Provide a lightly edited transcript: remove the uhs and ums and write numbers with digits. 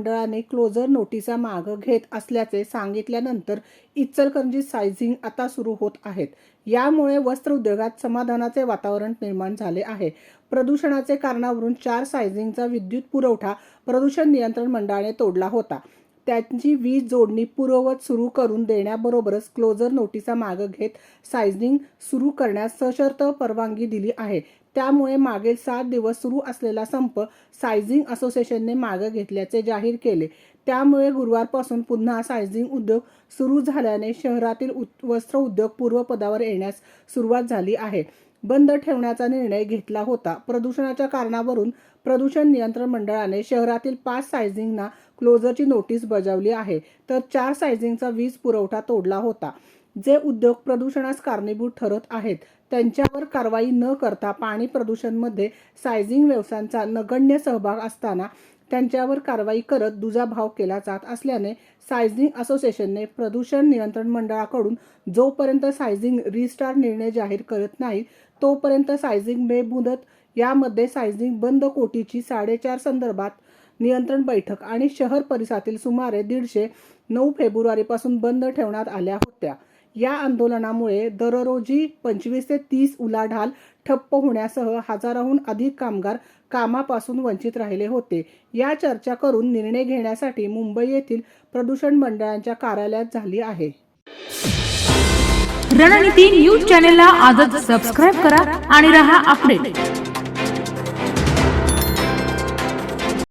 मंडळाने क्लोजर नोटिसा मागे घेत असल्याचे सांगितल्यानंतर इचलकरंजी सायझिंग आता सुरू होत आहेत। यामुळे वस्त्र उद्योगात समाधानाचे वातावरण निर्माण झाले आहे। प्रदूषणाचे कारणावरून 4 सायझिंगचा विद्युत पुरवठा प्रदूषण नियंत्रण मंडळाने तोडला होता। त्यांची वीज जोडणी पूर्ववत सुरू करून देण्याबरोबरच क्लोजर नोटिसा मागे घेत सायझिंग सुरू करण्यास सशर्त परवानगी दिली आहे। त्यामुळे मागील 7 दिवस सुरू असलेला संप सायझिंग असोसिएशनने मागे घेतल्याचे जाहीर केले। त्यामुळे गुरुवारपासून पुन्हा सायझिंग उद्योग सुरू झाल्याने शहरातील वस्त्र उद्योग पूर्वपदावर येण्यास सुरुवात झाली आहे। बंद ठेवण्याचा निर्णय घेतला होता। प्रदूषणाच्या कारणावरून प्रदूषण नियंत्रण मंडळाने शहरातील 5 सायझिंगना क्लोजरची नोटीस बजावली आहे, तर 4 सायझिंगचा वीज पुरवठा तोडला होता। जे उद्योग प्रदूषणास कारणीभूत ठरत आहेत त्यांच्यावर कारवाई न करता पाणी प्रदूषणामध्ये सायझिंग व्यवसायांचा नगण्य सहभाग असताना त्यांच्यावर कारवाई करत दुजाभाव केला जात असल्याने सायझिंग असोसिएशनने प्रदूषण नियंत्रण मंडळाकडून जोपर्यंत सायझिंग रिस्टार्ट निर्णय जाहीर करत नाही तोपर्यंत सायझिंग बेमुदत यामध्ये सायझिंग बंद कोटीची 4.5 संदर्भात नियंत्रण बैठक आणि शहर परिसरातील सुमारे 150 9 फेब्रुवारीपासून बंद ठेवण्यात आल्या होत्या। या आंदोलनामुळे दररोजी 25 ते 30 उलाढाल ठप्प होण्यासह हजाराहून अधिक कामगार कामापासून वंचित राहिले होते। या चर्चा करून निर्णय घेण्यासाठी मुंबई येथील प्रदूषण मंडळाच्या कार्यालयात झाली आहे। रणनीती न्यूज चॅनलला आजच सबस्क्राइब करा आणि रहा अपडेट।